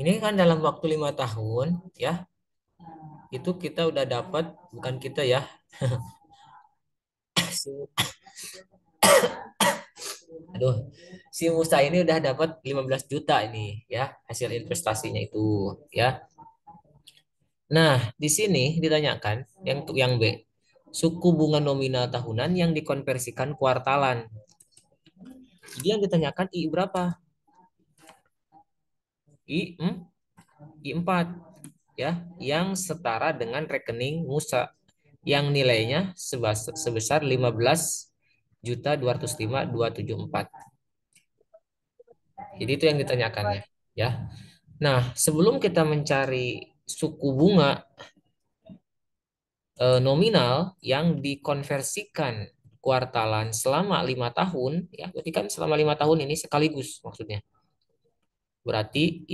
Ini kan dalam waktu 5 tahun ya, itu kita udah dapat, bukan kita ya, si, aduh, si Musa ini udah dapat 15 juta ini ya, hasil investasinya itu ya. Nah, di sini ditanyakan yang B, suku bunga nominal tahunan yang dikonversikan kuartalan. Jadi yang ditanyakan I berapa? I, hmm, I 4 ya, yang setara dengan rekening Musa yang nilainya sebesar 15.205.274. Jadi itu yang ditanyakannya ya. Nah, sebelum kita mencari suku bunga nominal yang dikonversikan kuartalan selama 5 tahun, ya, berarti kan selama 5 tahun ini sekaligus maksudnya. Berarti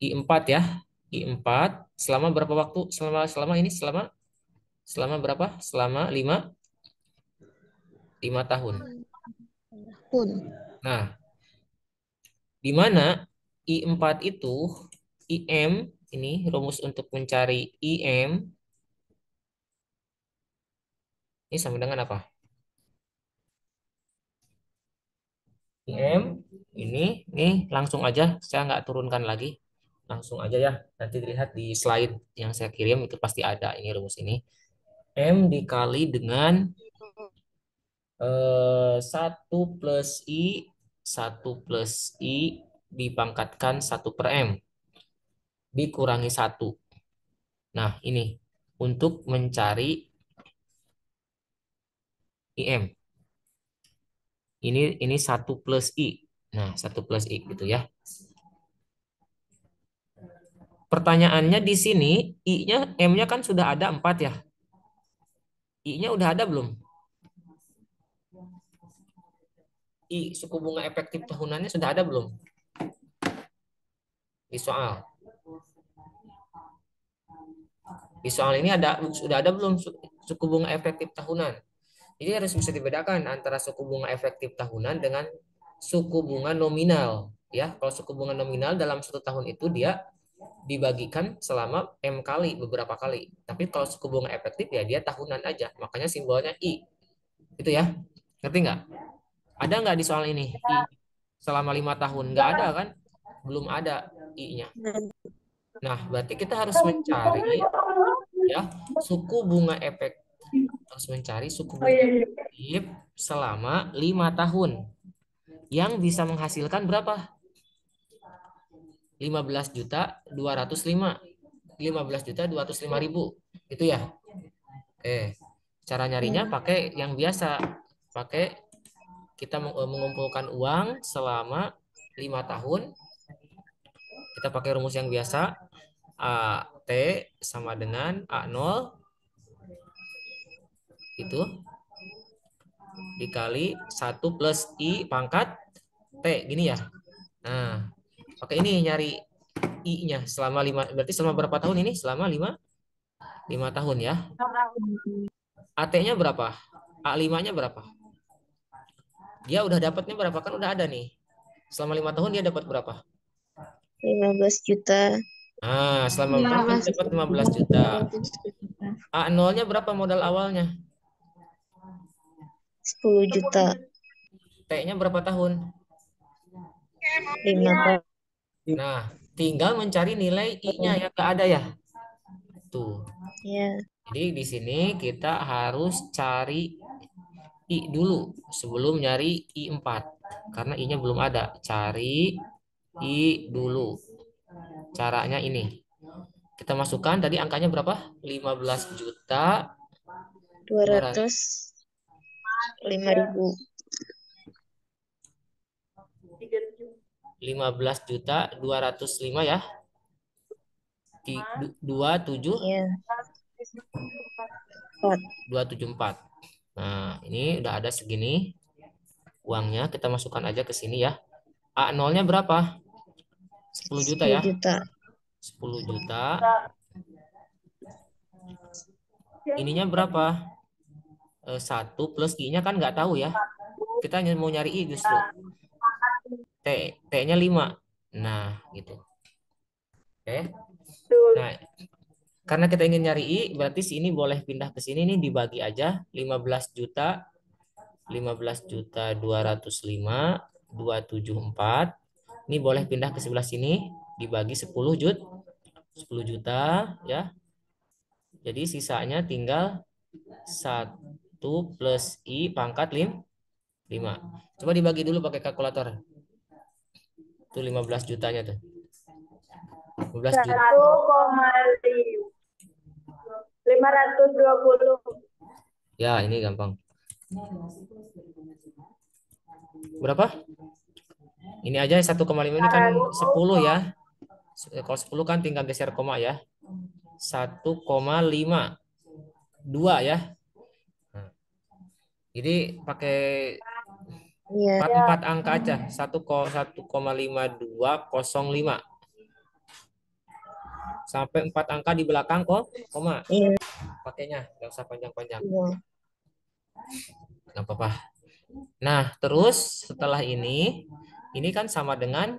I4 ya, I4 selama berapa waktu? Selama ini selama berapa? Selama 5 tahun. Pun. Nah, di mana I4 itu IM ini rumus untuk mencari IM ini sama dengan apa? IM ini langsung aja, saya nggak turunkan lagi, langsung aja ya, nanti dilihat di slide yang saya kirim itu pasti ada ini rumus ini. M dikali dengan 1 plus I, 1 plus I dipangkatkan 1/M dikurangi 1. Nah ini untuk mencari IM, ini 1 plus I. Nah 1 plus I gitu ya. Pertanyaannya di sini, I-nya, M-nya kan sudah ada 4 ya. I-nya udah ada belum? I, suku bunga efektif tahunannya sudah ada belum? Di soal. Di soal ini sudah ada belum suku bunga efektif tahunan? Jadi harus bisa dibedakan antara suku bunga efektif tahunan dengan suku bunga nominal. Ya, kalau suku bunga nominal dalam 1 tahun itu dia dibagikan selama M kali, beberapa kali. Tapi kalau suku bunga efektif ya dia tahunan aja. Makanya simbolnya I. Itu ya. Ngerti nggak? Ada nggak di soal ini? I selama 5 tahun. Nggak ada kan? Belum ada I-nya. Nah, berarti kita harus mencari ya suku bunga efek, harus mencari suku bunga efektif selama 5 tahun yang bisa menghasilkan berapa? 15.205.000 itu ya. Cara nyarinya pakai yang biasa, pakai kita mengumpulkan uang selama 5 tahun, kita pakai rumus yang biasa, AT sama dengan A0 itu dikali 1 plus I pangkat T gini ya. Nah, pakai ini nyari I-nya selama 5, berarti selama berapa tahun ini? Selama 5 tahun ya. AT-nya berapa? A5-nya berapa? Dia udah dapatnya berapa? Kan udah ada nih. Selama 5 tahun dia dapat berapa? 15 juta. Nah, selama 5 tahun dia dapat 15 juta. A0-nya berapa modal awalnya? 10 juta. T-nya berapa tahun? 5 tahun. Nah, tinggal mencari nilai I-nya yang nggak ada ya. Tuh. Ya. Jadi di sini kita harus cari I dulu sebelum nyari I4. Karena I-nya belum ada. Cari I dulu. Caranya ini. Kita masukkan tadi angkanya berapa? 15 juta 205.000. 15 juta 205 ya. 27 Ya. 4. 274. Nah, ini udah ada segini uangnya, kita masukkan aja ke sini ya. A0-nya berapa? 10 juta 10 ya. juta. 10 juta. Ininya berapa? 1 plus I-nya kan nggak tahu ya. Kita mau nyari I justru. T-nya 5. Nah, gitu. Oke. Nah, karena kita ingin nyari I, berarti sini boleh pindah ke sini nih, dibagi aja 15 juta 205 274. Ini boleh pindah ke sebelah sini, dibagi 10 juta ya. Jadi sisanya tinggal 1 plus I pangkat 5. Coba dibagi dulu pakai kalkulator. Itu 15 jutanya tuh. 15 juta. 1,520. Ya, ini gampang. Berapa? Ini aja 1,5 ini kan 10 ya. Kalau 10 kan tinggal geser koma ya. 1,52 ya. Nah, jadi pakai Iya. empat angka aja. 1,5205 sampai 4 angka di belakang kok koma. Iya. Pakainya nggak usah panjang-panjang. Iya. Nggak apa-apa. Nah, terus setelah ini kan sama dengan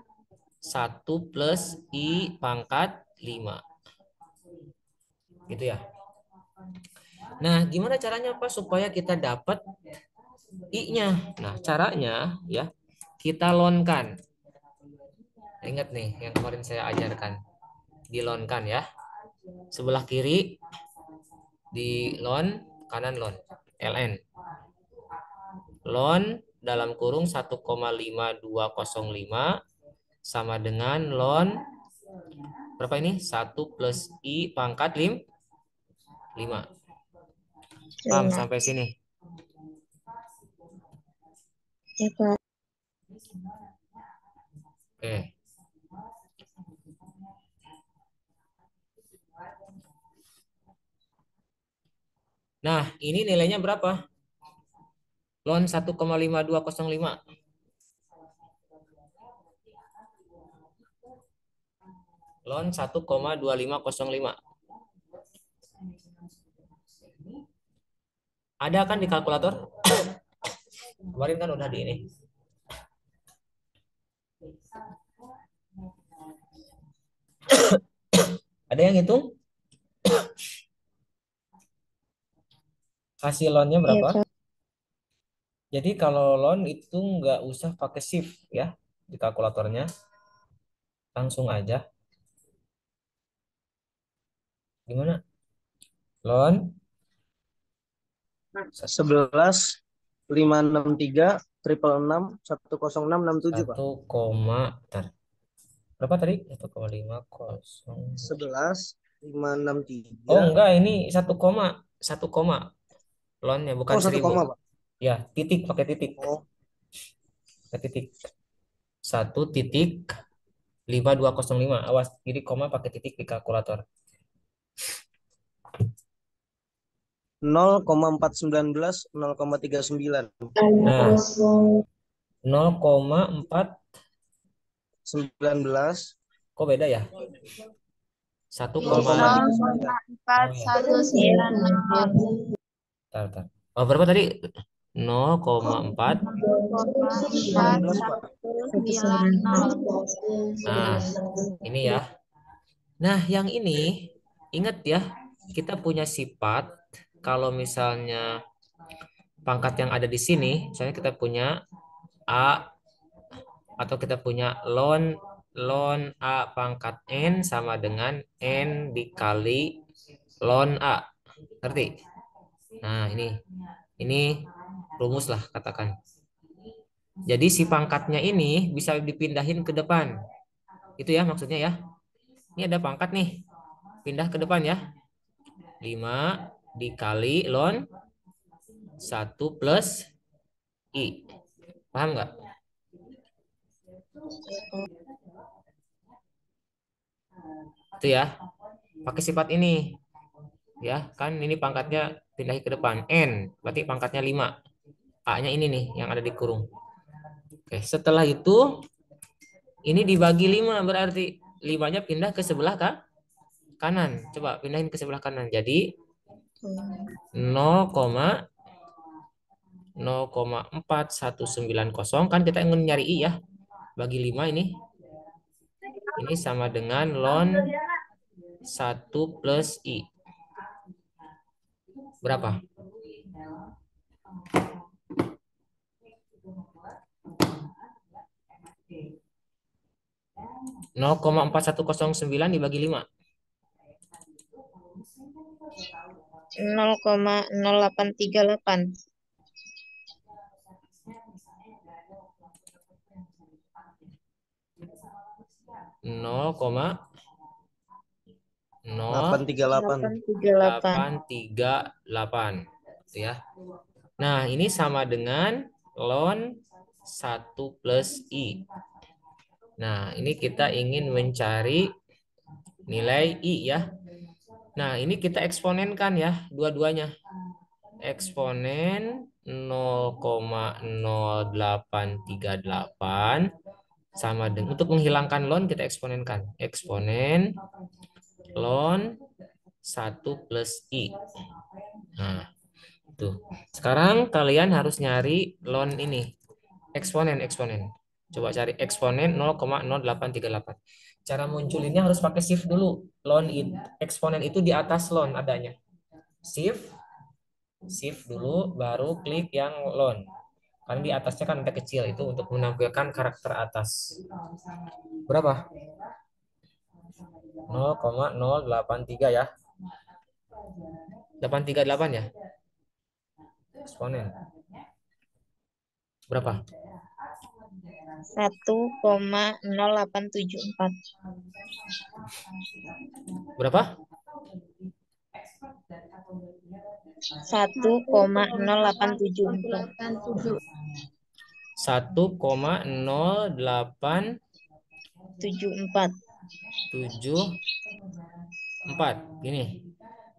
1 plus I pangkat 5. Gitu ya. Nah, gimana caranya Pak supaya kita dapat I-nya? Nah, caranya ya kita lonkan. Ingat nih yang kemarin saya ajarkan. Dilonkan ya. Sebelah kiri di lon, kanan lon. LN. Lon dalam kurung 1,5205 sama dengan lon berapa ini? 1 plus I pangkat 5. Paham Iya. sampai sini? Ya, Kak. Oke. Nah, ini nilainya berapa? Lon 1,5205. Lon 1,2505. Ada kan di kalkulator? Kemarin kan udah di ini. Ada yang hitung? Hasil lonnya Iya, berapa? Kak. Jadi kalau lon itu nggak usah pakai shift ya di kalkulatornya. Langsung aja. Gimana? Lon 11 563 Pak. 1, berapa tadi? 1,50. 11 563. Oh enggak, ini 1, lonnya bukan Oh, 1000. 1, Pak. Ya, titik pakai titik. Oh, Pakai titik. 1,5205. Awas, jadi koma pakai titik di kalkulator. 0,419 0,39 Nah, 0,4 19 kok beda ya? 1, oh 0,39. ya. 0,4190. Bentar, bentar. Oh, berapa tadi? 0,4. 19 Pak. 190. Nah, ini ya. Nah, yang ini ingat ya, kita punya sifat kalau misalnya pangkat yang ada di sini, misalnya kita punya A atau kita punya ln ln A pangkat N sama dengan N dikali ln A. Ngerti? Nah, ini rumus lah katakan. Jadi si pangkatnya ini bisa dipindahin ke depan. Itu ya maksudnya ya. Ini ada pangkat nih. Pindah ke depan ya. 5 dikali ln 1 plus I. Paham nggak? Itu ya. Pakai sifat ini. Ya, kan ini pangkatnya pindahin ke depan. N, berarti pangkatnya 5. A-nya ini nih yang ada di kurung. Oke, setelah itu ini dibagi 5 berarti 5-nya pindah ke sebelah kanan. Coba pindahin ke sebelah kanan. Jadi 0,4190 kan kita ingin nyari I ya. bagi 5 ini. Ini sama dengan ln 1 plus I. Berapa? Nol koma 4109 dibagi 5. 0,0838. 838. 838. 0,838 gitu ya. Nah, ini sama dengan ln 1 plus I. Nah, ini kita ingin mencari nilai I ya. Nah, ini kita eksponenkan ya, dua-duanya. Eksponen 0,0838 sama dengan, untuk menghilangkan ln kita eksponenkan. Eksponen ln 1 plus I. Nah, tuh. Sekarang kalian harus nyari ln ini. Eksponen. Coba cari eksponen 0,0838. Cara munculinnya harus pakai shift dulu. Eksponen itu di atas ln adanya. Shift dulu, baru klik yang ln. Karena di atasnya kan ada kecil, itu untuk menampilkan karakter atas. Berapa? 0,083 ya. 838 ya. Eksponen. Berapa? 1,0874. Berapa? 1,0874. 1,0874. Gini.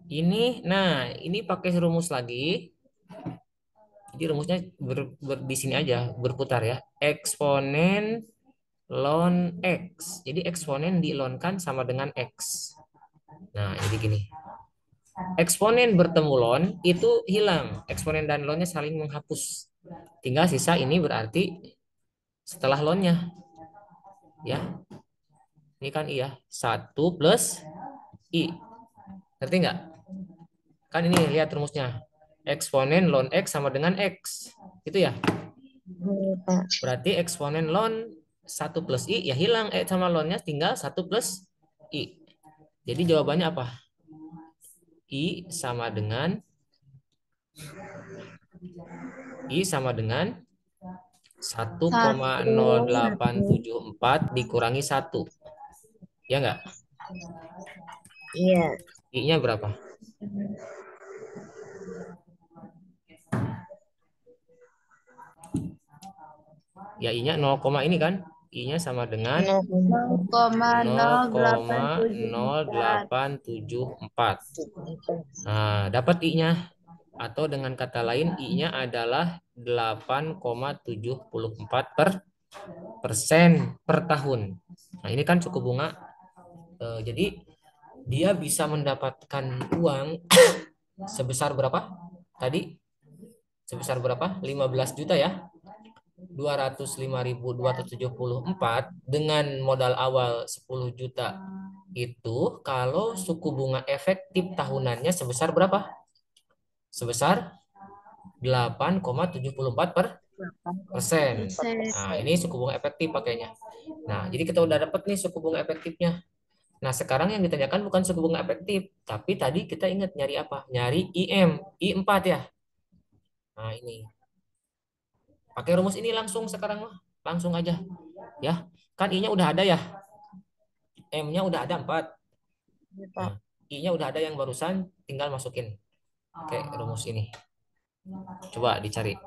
Ini pakai rumus lagi. Jadi rumusnya di sini aja berputar ya. Eksponen ln X. Jadi eksponen dilonkan sama dengan X. Nah, jadi gini. Eksponen bertemu ln itu hilang. Eksponen dan ln-nya saling menghapus. Tinggal sisa ini berarti setelah ln-nya. Ya. Ini kan iya. 1 plus I. Ngerti nggak? Kan ini lihat rumusnya. Eksponen ln X sama dengan X. Itu ya. Iya, Pak. Berarti eksponen ln 1 plus I ya hilang. Sama ln-nya tinggal 1 plus I. Jadi jawabannya apa? I sama dengan 1,0874 dikurangi 1. Ya enggak? Iya. I-nya berapa? Ya I-nya 0, ini kan? I-nya sama dengan 0,0874. Nah, dapat I-nya. Atau dengan kata lain, I-nya adalah 8,74% per tahun. Nah, ini kan suku bunga. Jadi, dia bisa mendapatkan uang sebesar berapa? Tadi? Sebesar berapa? 15 juta ya? 205.274 dengan modal awal 10 juta itu kalau suku bunga efektif tahunannya sebesar berapa? Sebesar 8,74%. Nah, ini suku bunga efektif pakainya. Nah, jadi kita udah dapat nih suku bunga efektifnya. Nah, sekarang yang ditanyakan bukan suku bunga efektif, tapi tadi kita ingat nyari apa? Nyari I4 ya. Nah, ini. Pakai rumus ini langsung sekarang mah. Langsung aja. Ya. Kan I-nya udah ada ya. M-nya udah ada 4. Nah, I-nya udah ada yang barusan, tinggal masukin pakai rumus ini. Coba dicari.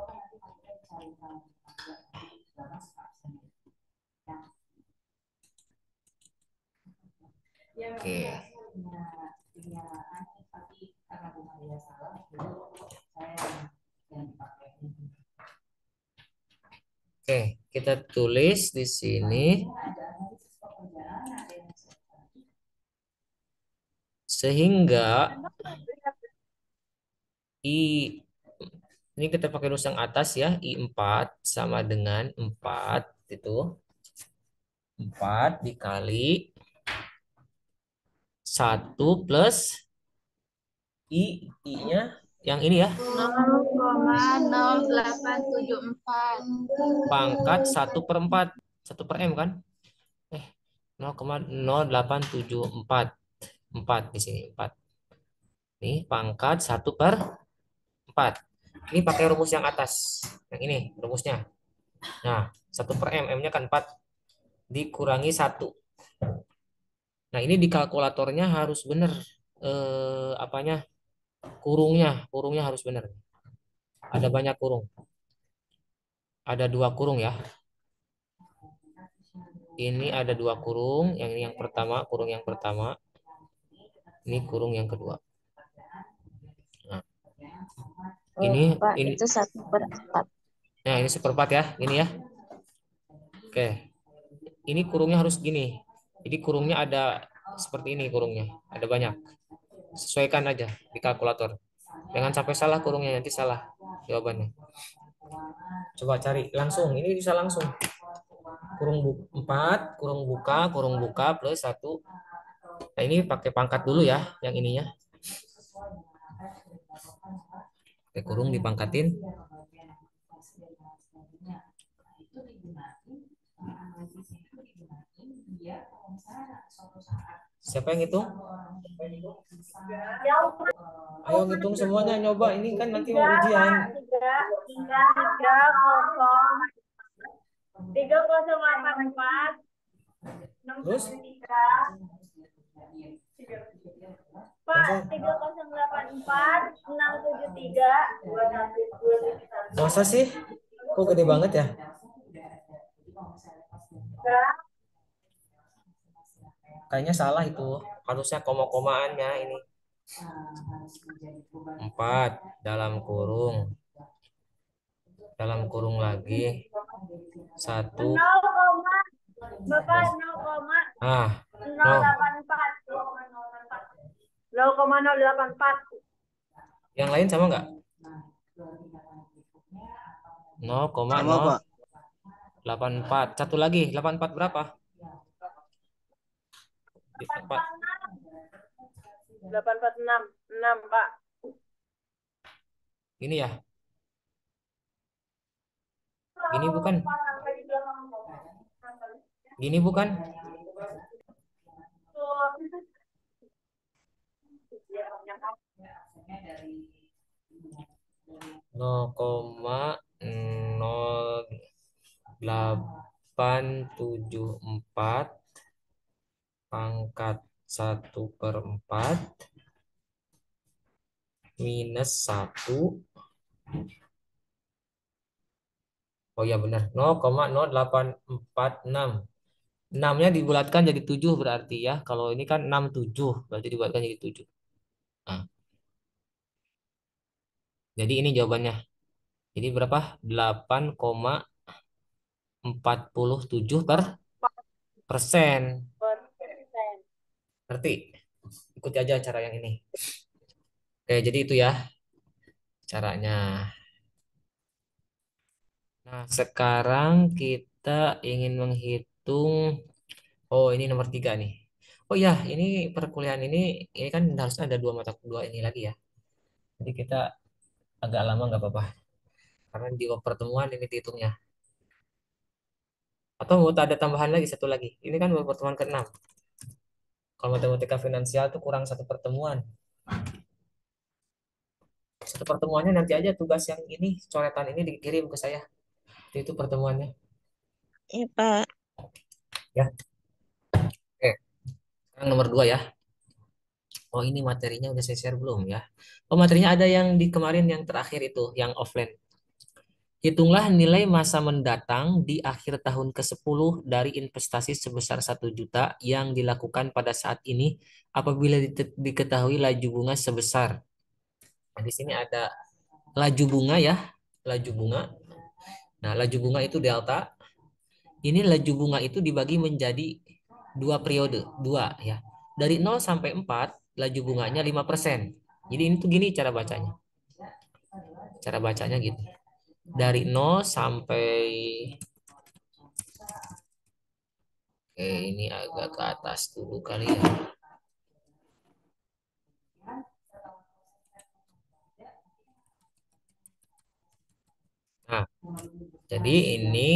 Oke. Oke, kita tulis di sini sehingga I ini kita pakai rumus yang atas ya, I4 sama dengan 4 itu 4 dikali 1 plus I-nya yang ini ya. 0,0874. Pangkat 1/4. 1/m kan? 0,0874. 4 di sini. 4. Nih, pangkat 1/4. Ini pakai rumus yang atas. Yang ini rumusnya. Nah, 1/m. M-nya kan 4. Dikurangi 1. Nah, ini di kalkulatornya harus benar. Apanya? Kurungnya harus benar. Ada banyak kurung. Ada 2 kurung ya. Ini ada 2 kurung. Yang ini yang pertama, kurung yang pertama. Ini kurung yang kedua. Nah, Oh, ini Pak, ini. itu 1/4. Nah, ini 1/4 ya. Ini ya. Oke. Ini kurungnya harus gini. Jadi kurungnya ada seperti ini kurungnya. Ada banyak. Sesuaikan aja di kalkulator. Jangan sampai salah kurungnya, nanti salah jawabannya. Coba cari langsung. Ini bisa langsung. Kurung 4, kurung buka plus 1. Nah, ini pakai pangkat dulu ya, yang ininya. Pakai kurung dipangkatin. Siapa yang hitung? Ayo ngitung semuanya, nyoba. Ini kan nanti mau ujian. 3084. Terus? Pak, 3084 673. Masa sih? Kok gede banget ya? Kayaknya salah itu. Harusnya koma-komaannya ini. 4 dalam kurung. Dalam kurung lagi. 1. 0, Bapak 0,084. Ah, no. 0,084. Yang lain sama nggak? Sama, Pak. 0,084. Satu lagi, 84 berapa? 846. 6, Pak. Ini ya. Ini bukan. Gini bukan? Nol koma nol delapan tujuh empat pangkat 1/4 minus 1. Oh ya benar, 0,0846. 6-nya dibulatkan jadi 7 berarti ya. Kalau ini kan 67, berarti dibulatkan jadi 7. Nah, jadi ini jawabannya. Jadi berapa? 8,47 per persen. Ngerti? Ikuti aja cara yang ini. Oke, jadi itu ya caranya. Nah, sekarang kita ingin menghitung. Oh, ini nomor 3 nih. Oh ya, ini perkuliahan ini kan harusnya ada 2 mata kuliah ini lagi ya. Jadi kita agak lama nggak apa-apa. Karena di pertemuan ini dihitungnya. Atau mau ada tambahan lagi satu lagi. Ini kan baru pertemuan ke-6. Kalau matematika finansial tuh kurang satu pertemuan. Satu pertemuannya nanti aja tugas yang ini, coretan ini dikirim ke saya. Itu pertemuannya. Iya, Pak. Ya. Oke. Sekarang nomor 2 ya. Oh, ini materinya udah saya share belum ya? Oh, materinya ada yang di kemarin yang terakhir itu, yang offline. Hitunglah nilai masa mendatang di akhir tahun ke-10 dari investasi sebesar 1 juta yang dilakukan pada saat ini apabila diketahui laju bunga sebesar. Nah, di sini ada laju bunga ya, laju bunga. Nah, laju bunga itu delta. Ini laju bunga itu dibagi menjadi 2 periode, 2 ya. Dari 0 sampai 4, laju bunganya 5%. Jadi ini tuh gini cara bacanya. Cara bacanya gitu. Dari 0 sampai Oke, ini agak ke atas dulu kali ya. Nah, jadi ini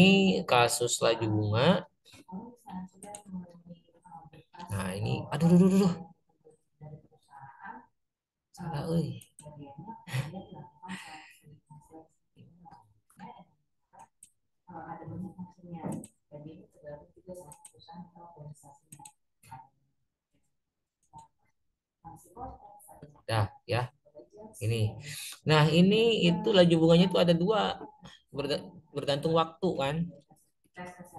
kasus laju bunga. Nah, ini aduh aduh aduh, aduh. Salah euy. Dah, ya. Ini. Nah, ini itu laju bunganya itu ada dua, bergantung waktu kan.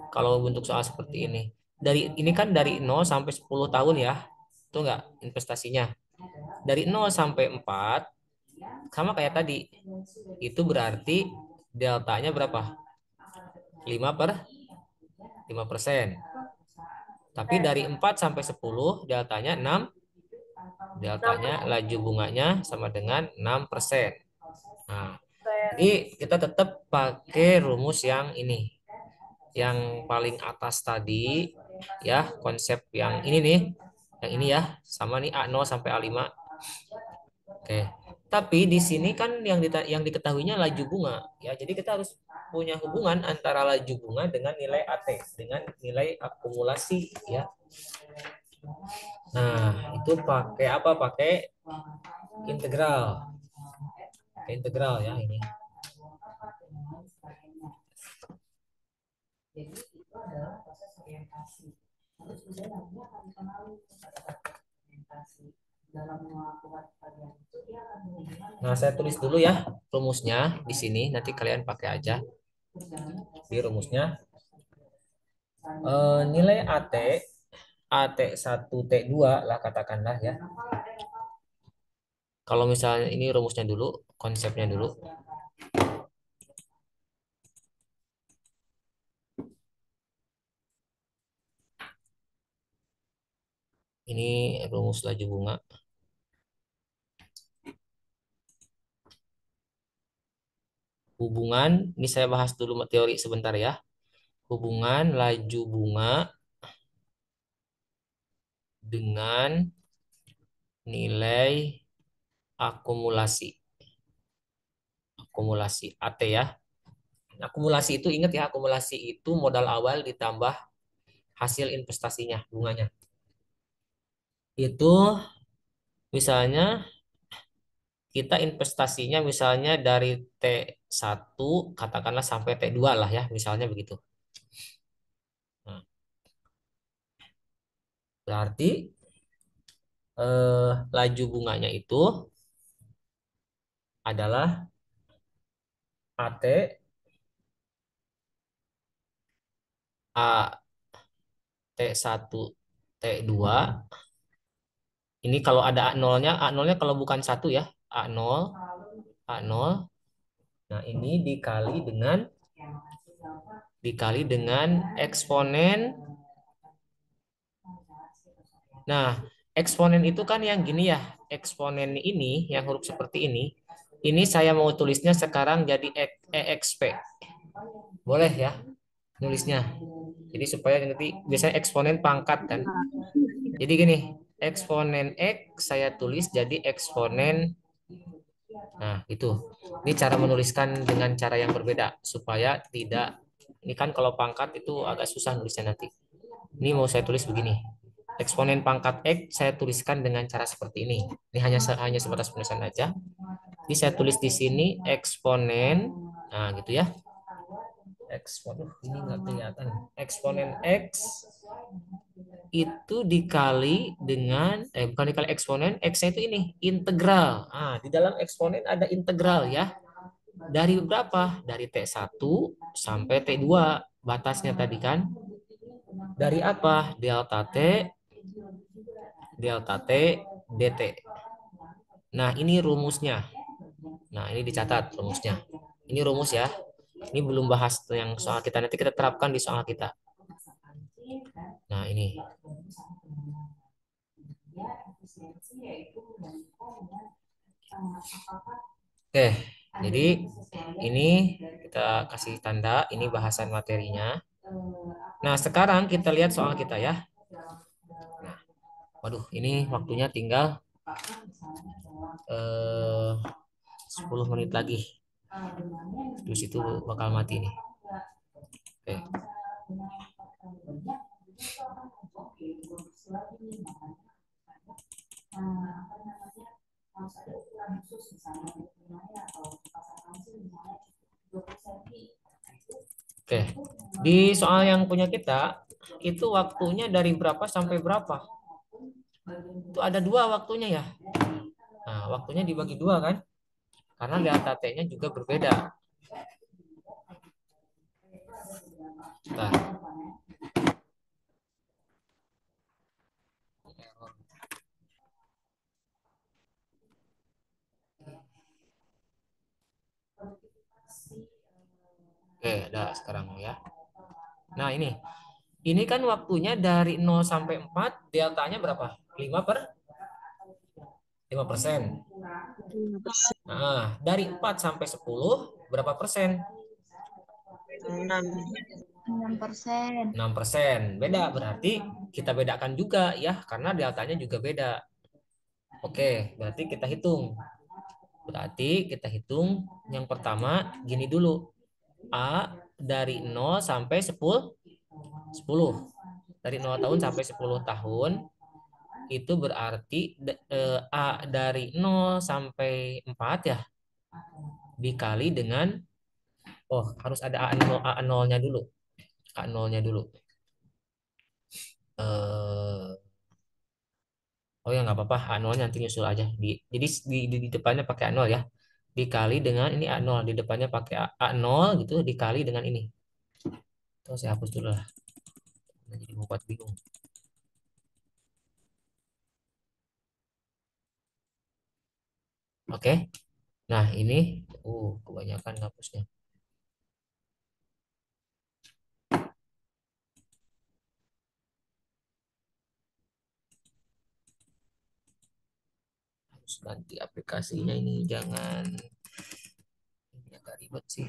Kalau bentuk soal seperti ini. Ini kan dari 0 sampai 10 tahun ya. Itu enggak investasinya. Dari 0 sampai 4 sama kayak tadi. Itu berarti deltanya berapa? 5/5%. Tapi dari 4 sampai 10 deltanya 6. Deltanya laju bunganya sama dengan 6%. Nah, jadi kita tetap pakai rumus yang ini. Yang paling atas tadi ya, konsep yang ini nih. Yang ini ya, sama nih A0 sampai A5. Oke. Tapi di sini kan yang diketahuinya laju bunga ya. Jadi kita harus punya hubungan antara laju bunga dengan nilai AT, dengan nilai akumulasi ya. Nah, itu pakai apa? Pakai integral. Pakai integral ya ini. Jadi itu adalah proses orientasi. Terus kemudian nantinya akan dikenali orientasi dalam melakukan bagian itu dia akan menghubungkan. Nah, saya tulis dulu ya rumusnya di sini. Nanti kalian pakai aja di rumusnya. Nilai AT AT1 T2 lah katakanlah ya. Kalau misalnya ini rumusnya dulu, konsepnya dulu. Ini rumus laju bunga. Hubungan, ini saya bahas dulu teori sebentar ya. Hubungan laju bunga dengan nilai akumulasi. Akumulasi AT ya. Akumulasi itu ingat ya, akumulasi itu modal awal ditambah hasil investasinya, bunganya. Itu misalnya kita investasinya misalnya dari T1 katakanlah sampai T2 lah ya, misalnya begitu. Nah, berarti laju bunganya itu adalah AT A T1 T2. Ini kalau ada A0-nya, A0-nya kalau bukan 1 ya, A0 A0. Nah, ini dikali dengan eksponen. Nah, eksponen itu kan yang gini ya. Eksponen ini yang huruf seperti ini. Ini saya mau tulisnya sekarang jadi EXP. Boleh ya nulisnya. Jadi supaya nanti biasanya eksponen pangkat kan. Jadi gini, eksponen X saya tulis jadi eksponen. Nah, itu. Ini cara menuliskan dengan cara yang berbeda supaya tidak, ini kan kalau pangkat itu agak susah nulisnya nanti. Ini mau saya tulis begini. Eksponen pangkat X saya tuliskan dengan cara seperti ini. Ini hanya sebatas penulisan aja. Jadi saya tulis di sini eksponen, nah gitu ya. Eksponen ini nggak kelihatan. Eksponen X itu dikali dengan bukan dikali eksponen, X-nya itu ini integral. Ah, di dalam eksponen ada integral ya. Dari berapa? Dari T1 sampai T2 batasnya tadi kan. Dari apa? Delta T dt. Nah, ini rumusnya. Nah, ini dicatat rumusnya. Ini rumus ya. Ini belum bahas yang soal kita. Nanti kita terapkan di soal kita. Nah, ini. Oke, jadi ini kita kasih tanda. Ini bahasan materinya. Nah, sekarang kita lihat soal kita ya. Nah, waduh, ini waktunya tinggal 10 menit lagi. Terus itu bakal mati nih. Oke. Oke. Di soal yang punya kita, itu waktunya dari berapa sampai berapa? Itu ada dua waktunya ya. Nah, waktunya dibagi dua kan? Karena delta T-nya juga berbeda. Nah, oke, udah sekarang ya. Nah, ini kan waktunya dari 0 sampai 4, deltanya berapa? 5%. 5%. Nah, dari 4 sampai 10, berapa persen? 6. 6%. 6%. Beda, berarti kita bedakan juga ya, karena deltanya juga beda. Oke, berarti kita hitung. Berarti kita hitung yang pertama gini dulu. A dari 0 sampai 10. 10. Dari 0 tahun sampai 10 tahun itu berarti A dari 0 sampai 4 ya dikali dengan harus ada A0-nya dulu. A0-nya dulu. Oh ya nggak apa-apa, A0 nanti nyusul aja. Jadi di depannya pakai A0 ya. Dikali dengan ini A0, di depannya pakai A0 gitu dikali dengan ini. Terus saya hapus dulu lah. Jadi membuat bingung. Oke. Nah, ini kebanyakan hapusnya. Harus ganti aplikasinya ini, jangan ini agak ribet sih.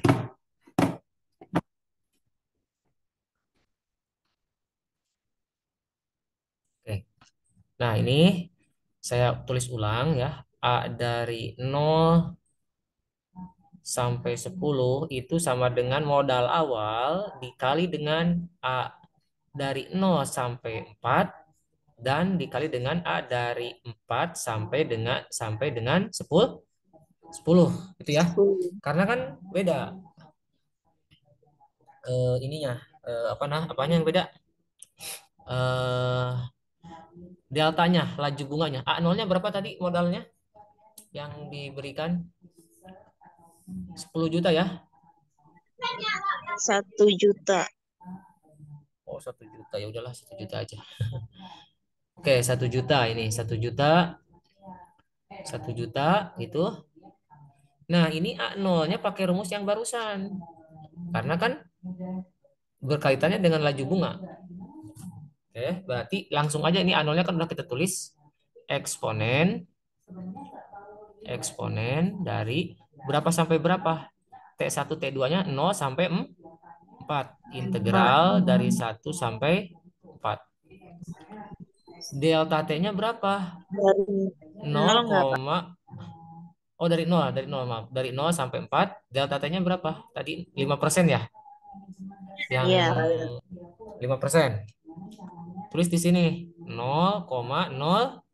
Oke. Nah, ini saya tulis ulang ya. A dari 0 sampai 10 itu sama dengan modal awal dikali dengan A dari 0 sampai 4 dan dikali dengan A dari 4 sampai dengan 10 itu ya. 10. Karena kan beda ininya apanya yang beda? Eh deltanya, laju bunganya. A0-nya berapa tadi modalnya yang diberikan? 10 juta ya? 1 juta. Oh, 1 juta. Ya udahlah, 1 juta aja. Oke, 1 juta ini. 1 juta. 1 juta itu. Nah, ini A0-nya pakai rumus yang barusan. Karena kan berkaitannya dengan laju bunga. Oke, berarti langsung aja ini A0-nya kan udah kita tulis eksponen dari berapa sampai berapa? T1 T2-nya 0 sampai 4. 4. Integral dari 1 sampai 4. Delta T-nya berapa? Dari 0, 0 nggak, Pak? dari 0, maaf. Dari 0 sampai 4, delta T-nya berapa? Tadi 5% ya? Yang Iya. 5%. Tulis di sini 0,05.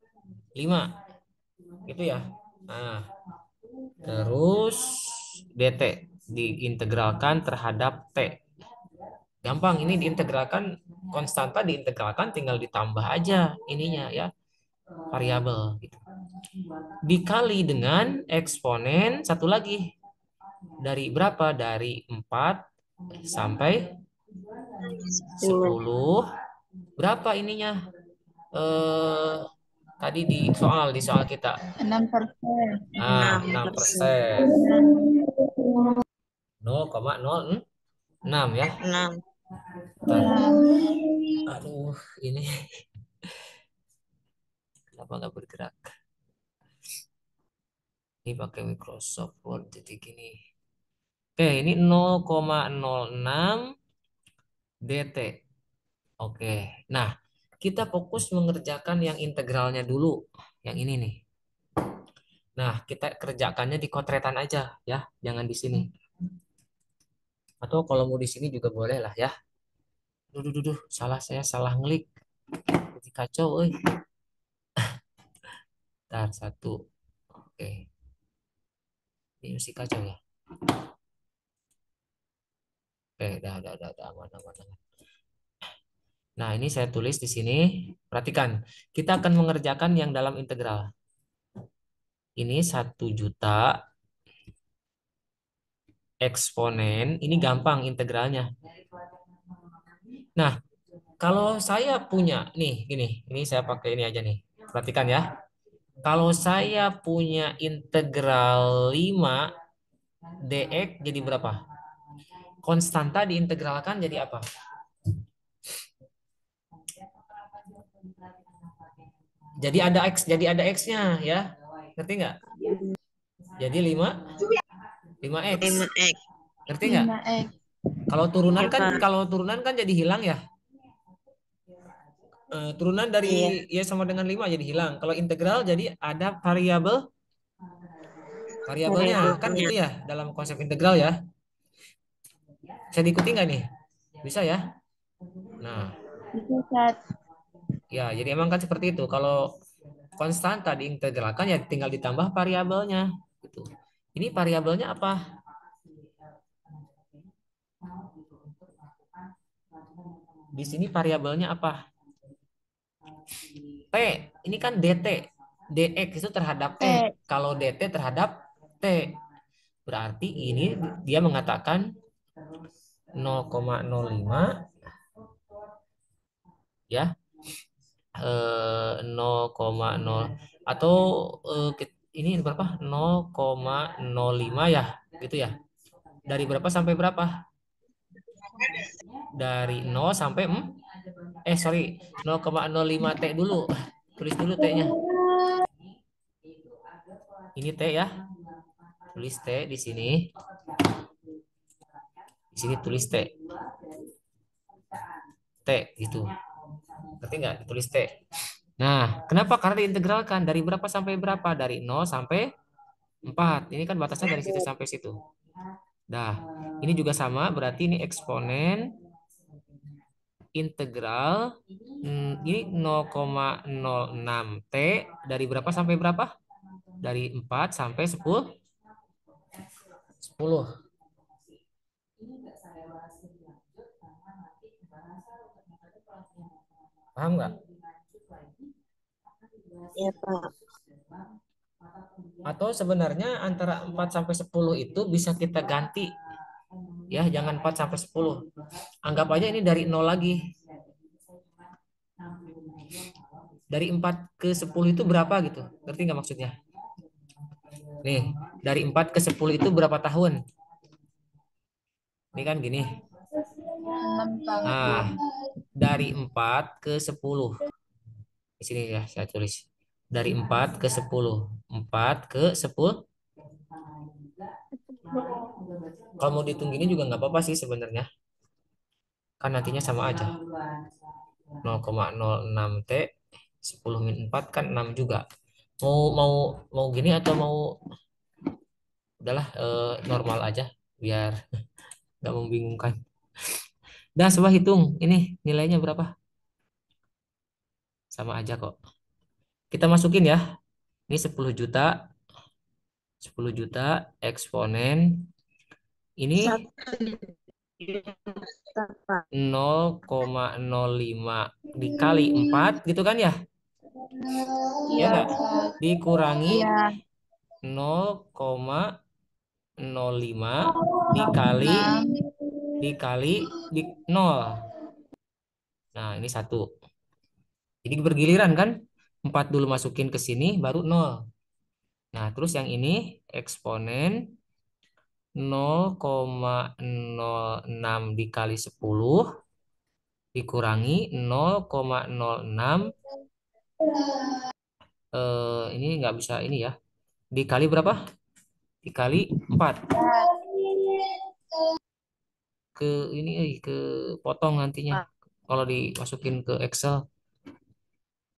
Gitu ya. Nah, terus DT diintegralkan terhadap T. Gampang, ini diintegralkan, konstanta diintegralkan tinggal ditambah aja ininya ya, variabel gitu. Dikali dengan eksponen satu lagi. Dari berapa? Dari 4 sampai 10. 10. Berapa ininya? Tadi di soal kita. 6%. 6%. 6%. 0,06 ya. 6. Bentar. Aduh, ini kenapa nggak bergerak? Ini pakai Microsoft Word jadi gini. Oke, ini 0,06 DT. Oke. Nah, kita fokus mengerjakan yang integralnya dulu. Yang ini nih. Nah, kita kerjakannya di kotretan aja ya, jangan di sini. Atau kalau mau di sini juga boleh lah ya. Duh, salah saya salah ngelik. Jadi kacau, euy. Ntar satu. Oke. Ini mesti kacau ya. Oke, dah, aman, aman, aman. Nah, ini saya tulis di sini. Perhatikan, kita akan mengerjakan yang dalam integral. Ini 1 juta eksponen. Ini gampang integralnya. Nah, kalau saya punya, nih, gini. Ini saya pakai ini aja nih. Perhatikan ya. Kalau saya punya integral 5 dx jadi berapa? Konstanta diintegralkan jadi apa? Jadi ada x-nya ya. Ngerti nggak? Jadi 5x. 5x. Ngerti nggak? 5x. Kalau turunan Ya, kan Pak. jadi hilang ya. Turunan dari Iya. y sama dengan 5 jadi hilang. Kalau integral jadi ada variabelnya kan Variabelnya. gitu ya dalam konsep integral ya. Bisa diikuti nggak nih? Bisa ya. Nah, Bisa, Sat. ya jadi emang kan seperti itu. Kalau konstanta diintegralkan ya tinggal ditambah variabelnya gitu. Ini variabelnya apa? Di sini variabelnya apa? T. Ini kan dt. dx itu terhadap T. Kalau dt terhadap t. Berarti ini dia mengatakan 0,05 ya. 0,0 atau ini berapa? 0,05 ya, gitu ya. Dari berapa sampai berapa? Dari 0 sampai sorry, 0,05 T dulu. Tulis dulu T-nya. Ini T ya. Tulis T di sini. Di sini tulis T. T gitu. Ngerti nggak? Ditulis T. Nah, kenapa? Karena diintegralkan dari berapa sampai berapa? Dari 0 sampai 4. Ini kan batasnya dari situ sampai situ. Nah, ini juga sama, berarti ini eksponen integral ini 0,06 T dari berapa sampai berapa? Dari 4 sampai 10. 10. Paham nggak? Ya, Pak. Atau sebenarnya antara 4 sampai 10 itu bisa kita ganti. Ya, jangan 4 sampai 10. Anggap aja ini dari 0 lagi. Dari 4 ke 10 itu berapa gitu? Ngerti nggak maksudnya? Nih, dari 4 ke 10 itu berapa tahun? Ini kan gini. 6 tahun. Nah, dari 4 ke 10. Di sini ya saya tulis. Dari 4 ke 10. 4 ke 10. Kalau mau dihitung gini juga nggak apa-apa sih sebenarnya. Kan nantinya sama aja. 0,06 T 10 min 4 kan 6 juga. Mau mau mau gini atau mau udahlah normal aja biar nggak membingungkan. Dah, coba hitung ini nilainya berapa? Sama aja kok. Kita masukin ya. Ini 10 juta. 10 juta eksponen ini 0,05 dikali 4 gitu kan ya? Ya Iya, enggak? Sat. Dikurangi Iya. 0,05 dikali 0. Nah, ini 1. Jadi bergiliran kan? 4 dulu masukin ke sini baru 0. Nah, terus yang ini eksponen 0,06 dikali 10 dikurangi 0,06 ini nggak bisa ini ya. Dikali berapa? Dikali 4. Ke ini ke potong nantinya. kalau dimasukin ke Excel.